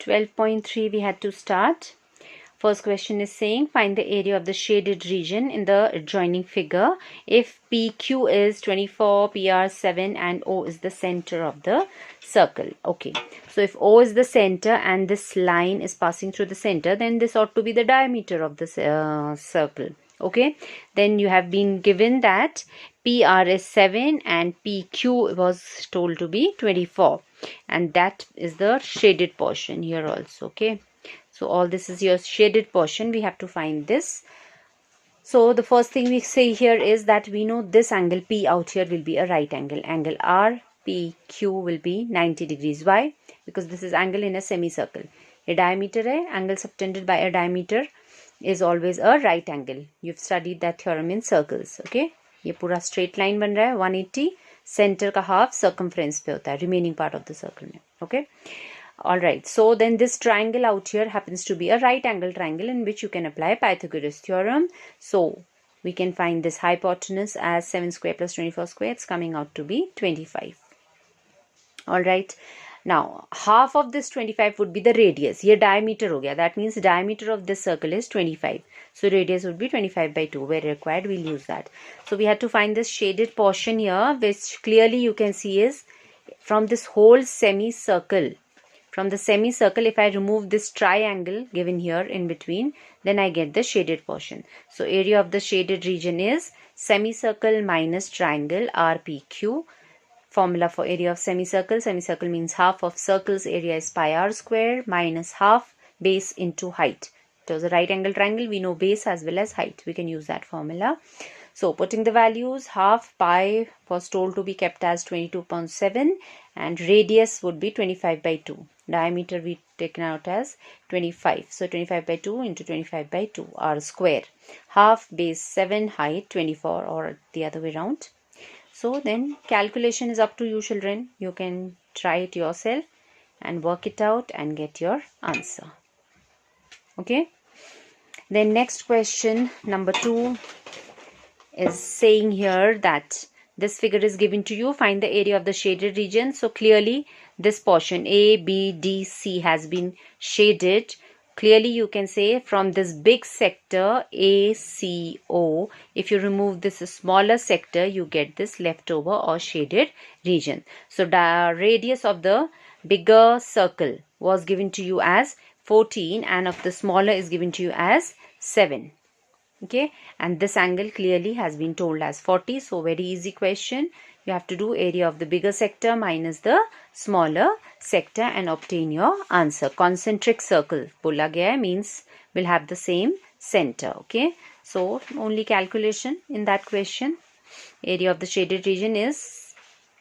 12.3 we had to start. First question is saying find the area of the shaded region in the adjoining figure if PQ is 24, PR 7 and O is the center of the circle. Okay, so if O is the center and this line is passing through the center, then this ought to be the diameter of the circle. Okay, then you have been given that PR is 7 and PQ was told to be 24, and that is the shaded portion here also. Okay, so all this is your shaded portion. We have to find this. So the first thing we say here is that we know this angle P out here will be a right angle. Angle RPQ will be 90 degrees. Why? Because this is angle in a semicircle. A diameter hai, angle subtended by a diameter is always a right angle. You've studied that theorem in circles. Okay, ये पूरा straight line बन रहा है 180, center का half circumference पे होता है remaining part of the circle में. Okay. Alright, so then this triangle out here happens to be a right angle triangle in which you can apply Pythagoras theorem. So we can find this hypotenuse as 7 square plus 24 square. It's coming out to be 25. Alright, now half of this 25 would be the radius. Here diameter ho gaya. That means diameter of this circle is 25. So radius would be 25 by 2. Where required, we'll use that. So we had to find this shaded portion here, which clearly you can see is from this whole semicircle. From the semicircle, if I remove this triangle given here in between, then I get the shaded portion. So area of the shaded region is semicircle minus triangle RPQ. Formula for area of semicircle. Semicircle means half of circle's area is pi r square minus half base into height. It was a right angle triangle. We know base as well as height. We can use that formula. So putting the values, half pi was told to be kept as 22.7 and radius would be 25 by 2. Diameter we taken out as 25. So 25 by 2 into 25 by 2 r square. Half base 7, height 24, or the other way around. So then calculation is up to you children. You can try it yourself and work it out and get your answer. Okay. Then next question number 2 is saying here that this figure is given to you. Find the area of the shaded region. So clearly this portion A, B, D, C has been shaded. Clearly you can say from this big sector A, C, O, if you remove this smaller sector, you get this leftover or shaded region. So the radius of the bigger circle was given to you as 14 and of the smaller is given to you as 7. Okay, and this angle clearly has been told as 40. So very easy question. You have to do area of the bigger sector minus the smaller sector and obtain your answer. Concentric circle bola gaya means will have the same center. Okay, so only calculation in that question. Area of the shaded region is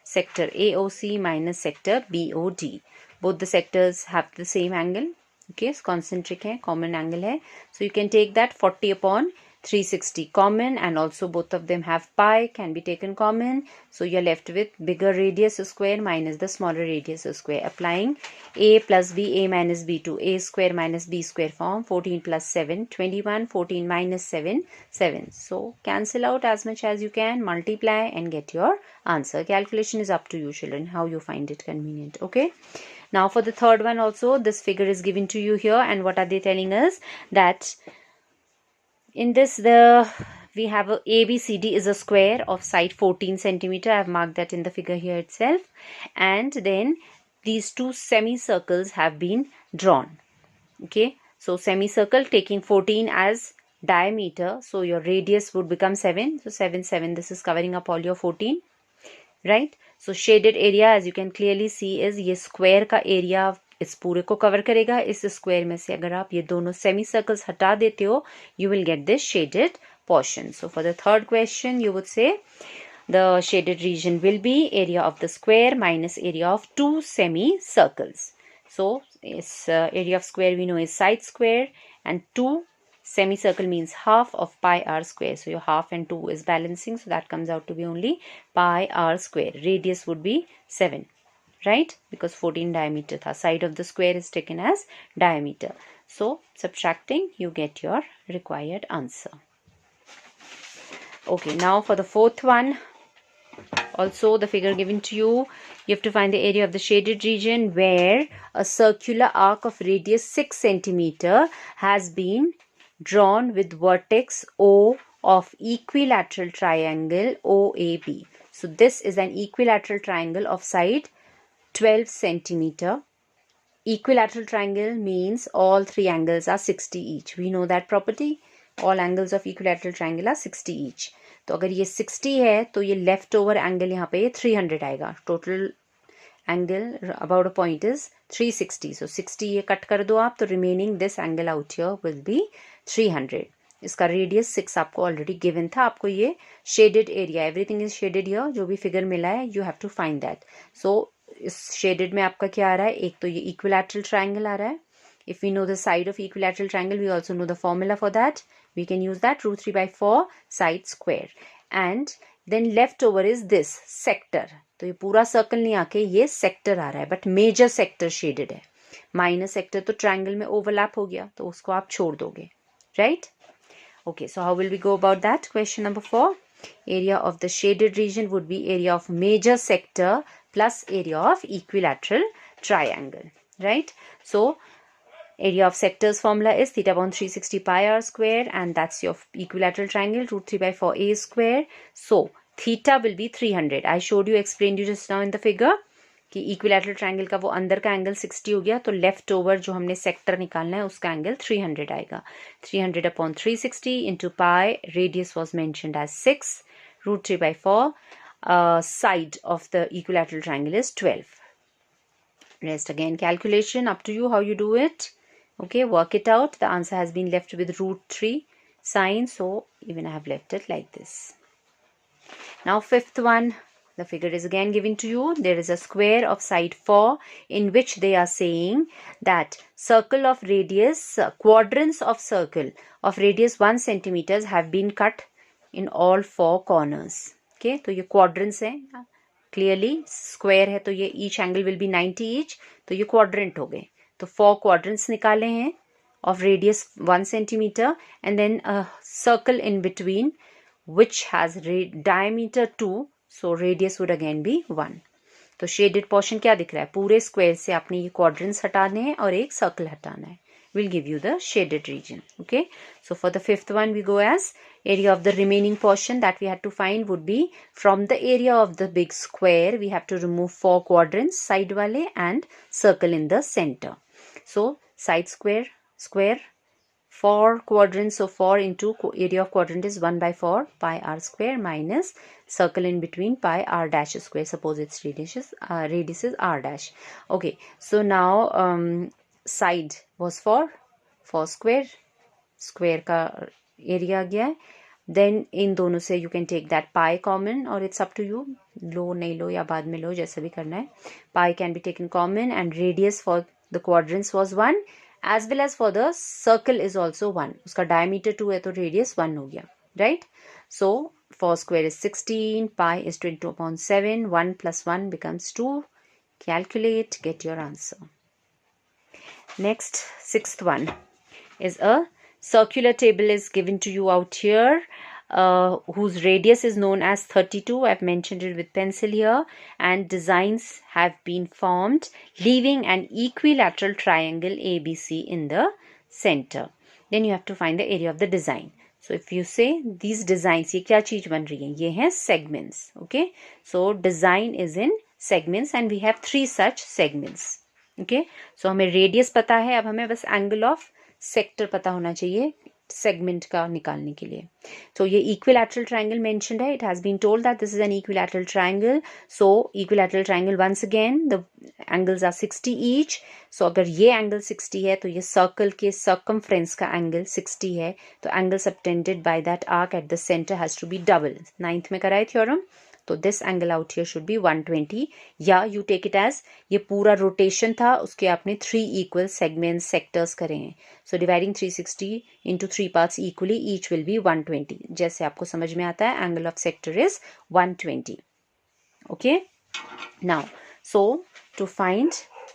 sector AOC minus sector BOD. Both the sectors have the same angle. Okay, so concentric hai, common angle hai. So you can take that 40 upon 360 common, and also both of them have pi, can be taken common. So you're left with bigger radius square minus the smaller radius square. Applying A plus B, A minus B2, A square minus B square form. 14 plus 7, 21, 14 minus 7, 7. So cancel out as much as you can, multiply and get your answer. Calculation is up to you children, how you find it convenient. Okay. Now for the third one also, this figure is given to you here, and what are they telling us? That in this we have a ABCD is a square of side 14 centimeter. I have marked that in the figure here itself, and then these two semicircles have been drawn. Okay, so semicircle taking 14 as diameter, so your radius would become 7. So 7, 7, this is covering up all your 14, right? So shaded area as you can clearly see is ये square का area इस पूरे को cover करेगा. इस square में से अगर आप ये दोनों सेमी सर्कल्स हटा देते हो, you will get this shaded portion. So for the third question, you would say the shaded region will be area of the square minus area of two semi circles. So its area of square we know is side square, and 2 semicircle means half of pi r square. So your half and 2 is balancing, so that comes out to be only pi r square. Radius would be 7. Right, because 14 diameter tha. Side of the square is taken as diameter. So subtracting, you get your required answer. Okay, now for the fourth one, Also, the figure given to you have to find the area of the shaded region where a circular arc of radius 6 centimeter has been drawn with vertex O of equilateral triangle OAB. So this is an equilateral triangle of side 12 centimeter. Equilateral triangle means all three angles are 60 each. We know that property. All angles of equilateral triangle are 60 each. तो अगर ये 60 है तो ये left over angle यहाँ पे 300 आएगा. Total angle about a point is 360. सो 60 ये कट कर दो आप तो remaining this angle out here will be 300. इसका रेडियस 6 आपको ऑलरेडी गिवन था. आपको ये shaded area, everything is shaded here, जो भी फिगर मिला है you have to find that. So इस शेडेड में आपका क्या आ रहा है, एक तो ये इक्विलैटरल ट्राइंगल आ रहा है. If we know the side of equilateral triangle, we also know the formula for that. We can use that root 3 by 4 side square. And then left over is this sector. तो ये पूरा circle नहीं आके ये sector आ रहा है, but major sector shaded है. Minor sector तो ट्राइंगल में ओवरलैप हो गया तो उसको आप छोड़ दोगे, right? Okay, so how will we go about that? Question number 4. Area of the shaded region would be area of major sector plus area of equilateral triangle, right? So area of sectors formula is theta upon 360 pi r square, and that's your equilateral triangle root 3 by 4 a square. So theta will be 300. I showed you, explained you just now in the figure कि equilateral triangle का वो अंदर का angle 60 हो गया तो left over जो हमने सेक्टर निकालना है उसका एंगल 300 आएगा. 300 upon 360 into pi, radius was mentioned as 6, root 3 by 4, side of the equilateral triangle is 12. Rest again calculation, up to you how you do it. Okay, work it out. The answer has been left with root 3 sign, so even I have left it like this. Now fifth one, the figure is again given to you. There is a square of side 4 in which they are saying that circle of radius, quadrants of circle of radius 1 centimeters have been cut in all 4 corners. Okay, तो ये quadrants है. Clearly square है तो ये each angle will be 90 each, तो ये quadrant हो गए. तो 4 quadrants निकाले हैं of radius 1 centimeter and then a circle in between which has diameter 2, so radius would again be 1. तो shaded portion क्या दिख रहा है, पूरे square से आपने ये quadrants हटाने हैं और एक circle हटाना है. Will give you the shaded region. Okay, so for the fifth one we go as area of the remaining portion that we had to find would be from the area of the big square we have to remove 4 quadrants side wale and circle in the center. So side square 4 quadrants, so 4 into area of quadrant is 1 by 4 pi r square minus circle in between pi r dash square, suppose its radius is r dash. Okay, so now side was for 4 square का area आ गया है. Then इन दोनों से you can take that pi common or it's up to you, लो नहीं लो या बाद में लो, जैसा भी करना है. Pi can be taken common and radius for the quadrants was 1 as well as for the circle is also 1. उसका diameter 2 है तो radius 1 हो गया, right? So 4 square is 16, pi is 22 upon 7, 1 plus 1 becomes 2. Calculate, get your answer. Next, sixth one is a circular table is given to you out here, whose radius is known as 32. I've mentioned it with pencil here, and designs have been formed leaving an equilateral triangle ABC in the center. Then you have to find the area of the design. So if you say these designs, ये क्या चीज बन रही है, ये हैं segments. Okay, so design is in segments and we have 3 such segments. Okay, so हमें radius पता है, अब हमें बस एंगल ऑफ सेक्टर पता होना चाहिए सेगमेंट का निकालने के लिए. तो ये इक्विलैटरल ट्रायंगल मेंशन्ड है. It has been told that this is an equilateral triangle. So equilateral triangle once again the angles are 60 each. So अगर ये एंगल 60 है तो ये सर्कल के सर्कमफ्रेंस का एंगल 60 है. तो angle subtended by that arc at the centre has to be double. 9th में कराए थ्योरम. तो this angle out here should be 120, या यू टेक इट एज ये पूरा रोटेशन था, उसके आपने 3 इक्वल सेगमेंट्स सेक्टर्स करे हैं. So dividing 360 into 3 parts equally, each will be 120. जैसे आपको समझ में आता है, angle of sector is 120. Okay, now so to find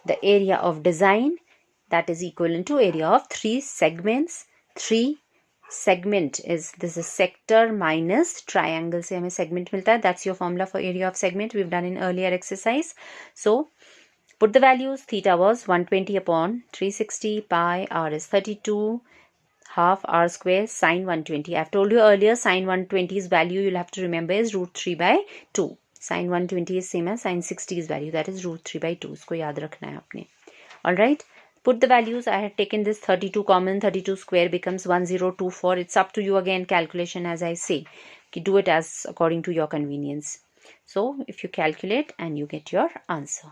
the area of design, that is equivalent to area of 3 segments, 3 segment is, this is sector minus triangle से हमें segment मिलता है. That's your formula for area of segment. We've done in earlier exercise. So put the values. Theta was 120 upon 360, pi r is 32, half r square sine 120. I've told you earlier sine 120's value you'll have to remember is root 3 by 2. Sine 120 is same as sine 60's value, that is root 3 by 2. इसको याद रखना है आपने. Alright, put the values. I had taken this 32 common. 32 square becomes 1024. It's up to you again, calculation as I say. Do it as according to your convenience. So if you calculate and you get your answer.